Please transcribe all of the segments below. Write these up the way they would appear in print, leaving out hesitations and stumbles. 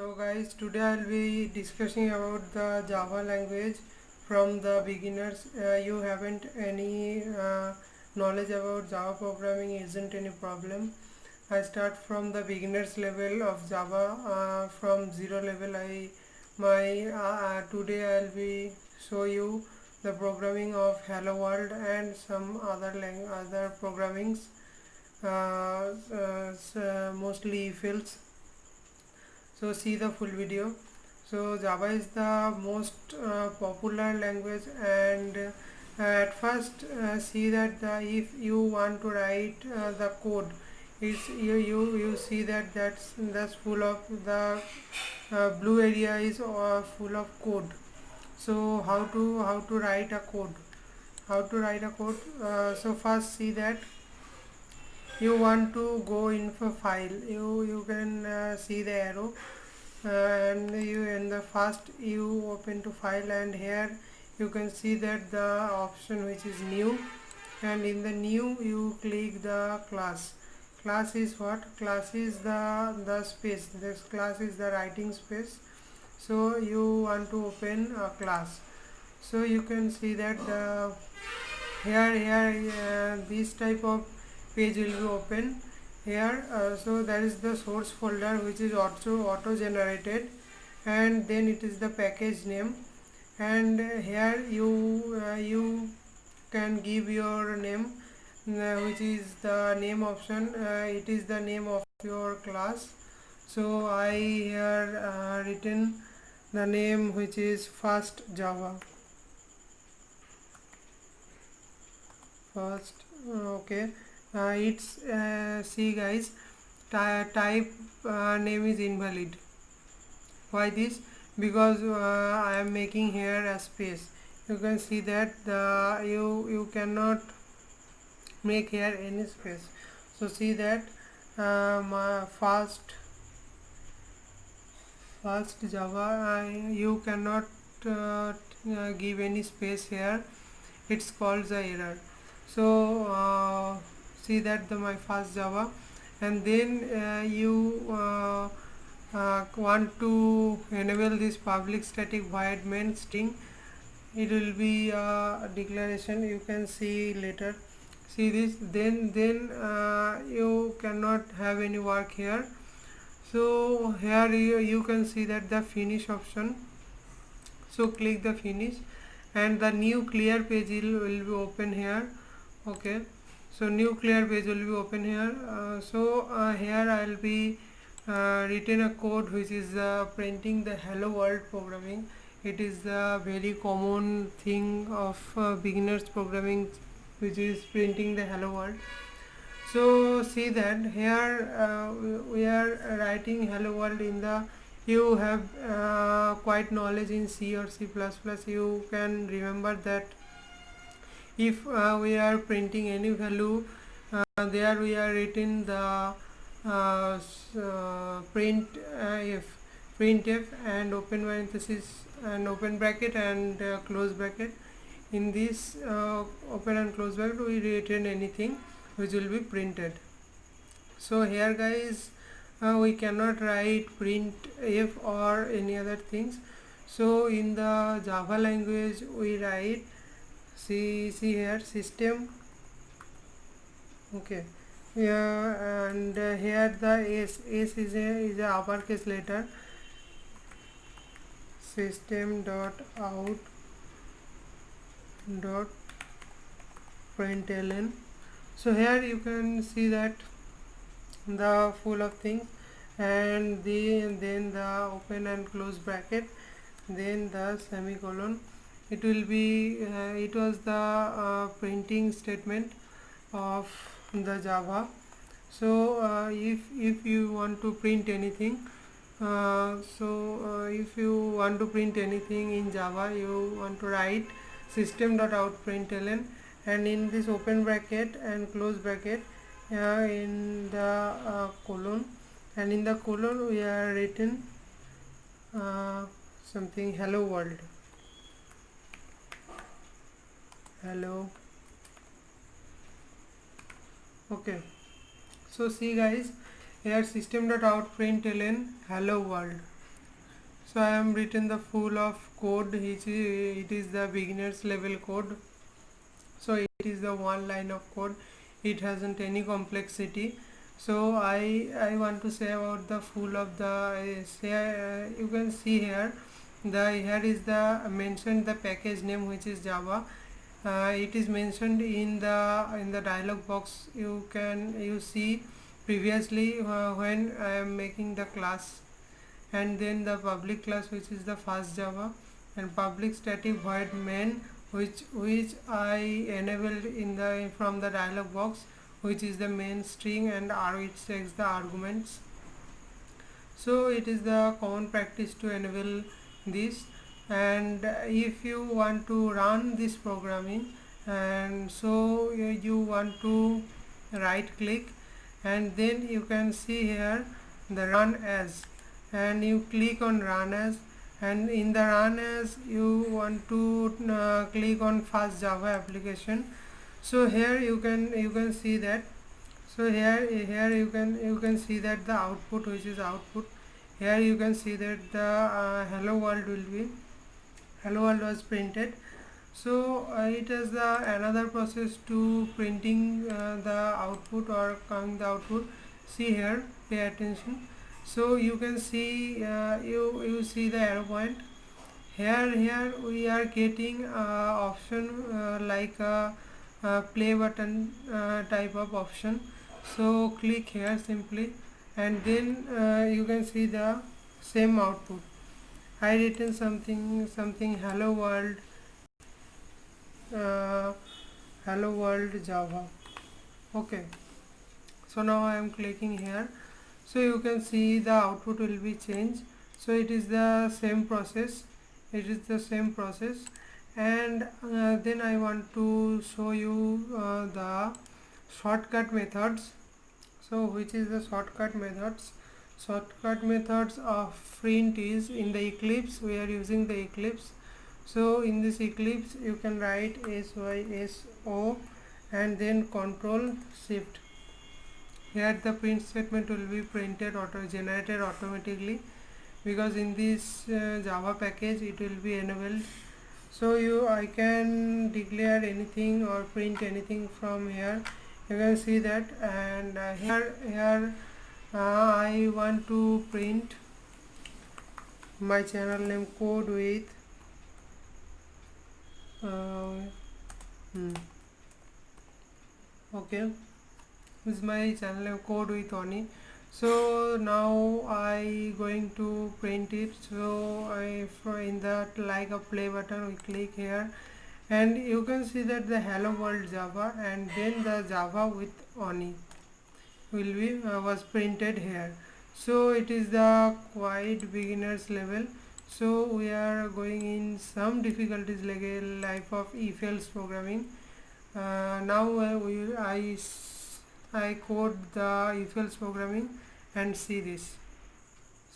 So guys, today I'll be discussing about the Java language from the beginners. You haven't any knowledge about Java programming, isn't any problem. I start from the beginners level of Java, from zero level. Today I'll be show you the programming of Hello World and some other programmings, mostly fields. So see the full video. So Java is the most popular language, and at first see that if you want to write the code, it's you see that that's full of the blue area is full of code. So how to write a code, so first see that you want to go in for file. You can see the arrow, and you in the first you open to file, and here you can see that the option which is new, and in the new you click the class is what? Class is the space. This class is the writing space. So you want to open a class. So you can see that here this type of page will be open here. So that is the source folder, which is also auto generated, and then it is the package name, and here you can give your name, which is the name option. It is the name of your class. So I here written the name, which is first Java. First, okay. It's see guys, type name is invalid. Why this? Because I am making here a space. You can see that you cannot make here any space. So see that my first Java, you cannot give any space here. It's called the error. So see that my first Java, and then you want to enable this public static void main string. It will be a declaration. You can see later. See this. Then you cannot have any work here. So here you can see that the finish option. So click the finish, and the new clear page will be open here. Okay, so new clear page will be open here. Here I'll be written a code which is printing the hello world programming. It is the very common thing of beginners programming, which is printing the hello world. So see that here we are writing hello world in the, you have quite knowledge in C or C++. You can remember that if we are printing any value, there we are written the printf and open parenthesis and open bracket and close bracket. In this open and close bracket we written anything which will be printed. So here guys, we cannot write printf or any other things. So in the Java language we write, see here, system. Okay, yeah, and here the s is a uppercase letter. System dot out dot println. So here you can see that the full of things, and then the open and close bracket, then the semicolon. It will be it was the printing statement of the Java. So if you want to print anything, if you want to print anything in Java, you want to write system.out.println, and in this open bracket and close bracket, in the colon, and in the colon we are written something hello world. Hello. Okay, so see guys, here system.out.println hello world. So I am written the full of code, which it is the beginners level code. So it is the one line of code, it hasn't any complexity. So I want to say about the full of the you can see here, the here is the mentioned the package name, which is Java. It is mentioned in the dialog box. You see previously when I am making the class, and then the public class, which is the fast Java, and public static void main, which I enabled in the from the dialog box, which is the main string, and r which takes the arguments. So it is the common practice to enable this. And if you want to run this programming, and so you want to right click, and then you can see here the run as, and you click on run as, and in the run as you want to click on fast Java application. So here you can see that. So here you can see that the output, which is output. Here you can see that the hello world will be, hello world was printed. So it is the another process to printing the output or coming the output. See here, pay attention. So you can see you see the arrow point. Here we are getting option like a play button type of option. So click here simply, and then you can see the same output. I written something hello world, uh, hello world Java. Okay, so now I am clicking here. So you can see the output will be changed. So it is the same process, it is the same process. And then I want to show you the shortcut methods. So which is the shortcut methods? Shortcut methods of print is in the Eclipse. We are using the Eclipse. So in this Eclipse you can write SYSO and then Control Shift. Here the print statement will be printed auto generated automatically, because in this Java package it will be enabled. So I can declare anything or print anything from here. You can see that. And here I want to print my channel name code with okay, this is my channel name code with Oni. So now I going to print it. So in that like a play button, we click here, and you can see that the hello world Java, and then the Java with Oni will be was printed here. So it is the quite beginners level. So we are going in some difficulties like a life of if else programming. Now I code the if else programming and see this.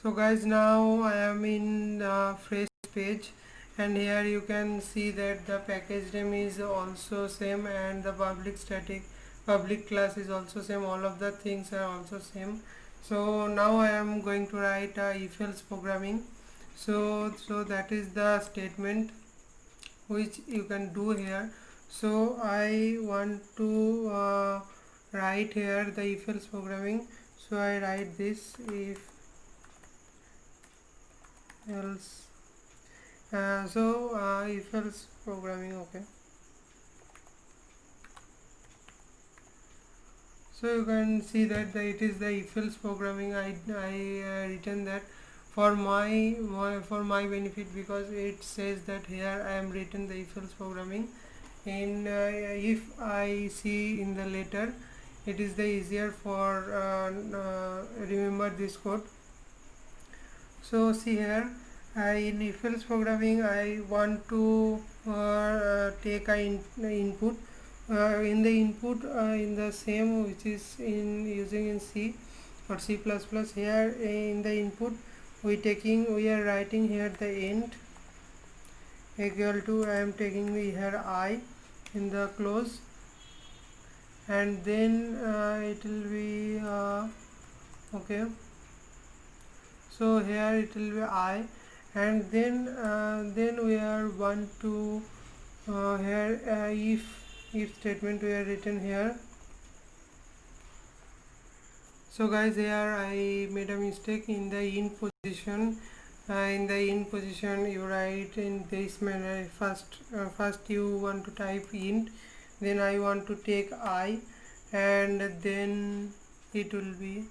So guys, now I am in the fresh page, and here you can see that the package name is also same, and the public class is also same. All of the things are also same. So now I am going to write if else programming. So that is the statement which you can do here. So I want to write here the if else programming. So I write this if else if else programming. Okay, so you can see that it is the if else programming. I written that for my benefit, because it says that here I am written the if else programming. And if I see in the later, it is the easier for remember this code. So see here, in if else programming I want to take a input. In the input in the same which is in using in C or C++. Here in the input we are writing here the int equal to, I am taking the here I in the close, and then it will be okay. So here it will be I, and then we are want to here if statement we are written here. So guys, here I made a mistake in the in position. In the in position you write in this manner. First you want to type int, then I want to take I, and then it will be,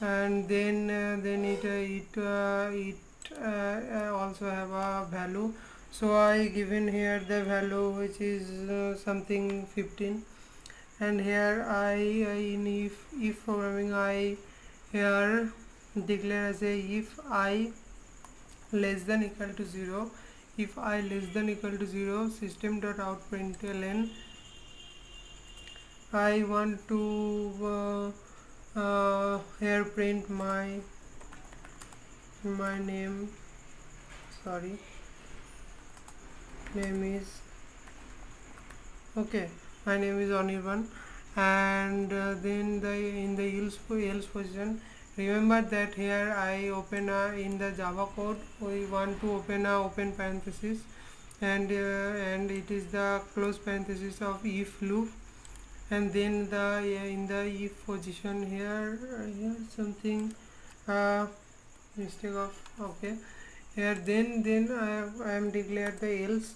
and then it also have a value. So I given here the value which is something 15, and here I in if programming I here declare as a if I less than equal to 0. If I less than equal to 0, system dot out println I want to here print my name, sorry, name is okay, my name is Anirban, and then the in the else position, remember that here I open in the Java code we want to open a open parenthesis, and it is the close parenthesis of if loop, and then the in the if position here here something mistake of okay, here then I am declared the else,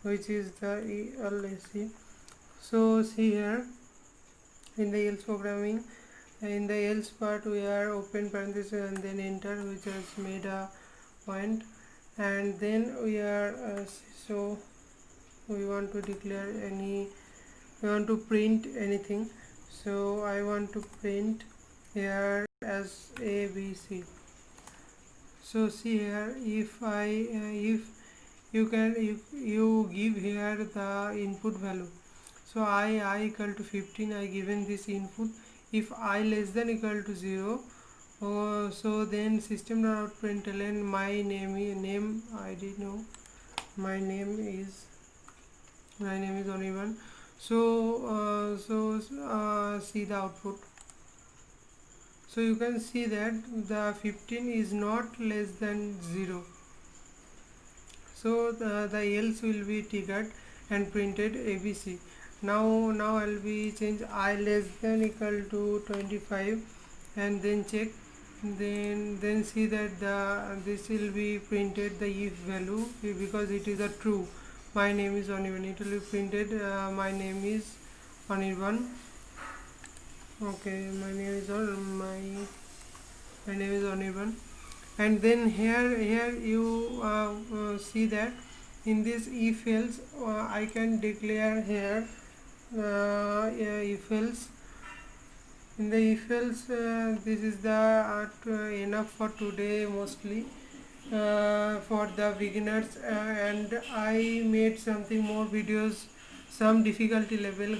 which is the ELSE. So see here in the else programming, in the else part we are open parenthesis and then enter, which has made a point, and then we are so we want to declare any, we want to print anything. So I want to print here as ABC. So see here, if I if you can you give here the input value. So I equal to 15, I given this input. If I less than equal to 0, so then system dot out println my name I did know my name is Anirban. So see the output. So you can see that the 15 is not less than 0. So the else will be triggered and printed ABC. Now I'll be change I less than equal to 25, and then check, then see that the this will be printed the if value, because it is a true. My name is Anirban. It will be printed my name is Anirban. Okay, my name is Anirban. And then here you see that in this if else I can declare here if else. In the if else this is the enough for today, mostly for the beginners, and I made something more videos, some difficulty level,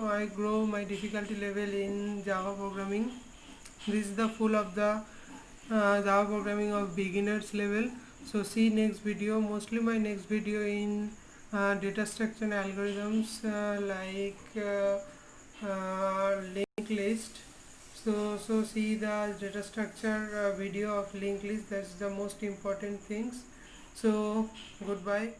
I grow my difficulty level in Java programming. This is the full of the Java programming of beginners level. So see next video, mostly my next video in data structure and algorithms linked list. So see the data structure video of linked list. That's the most important things. So goodbye.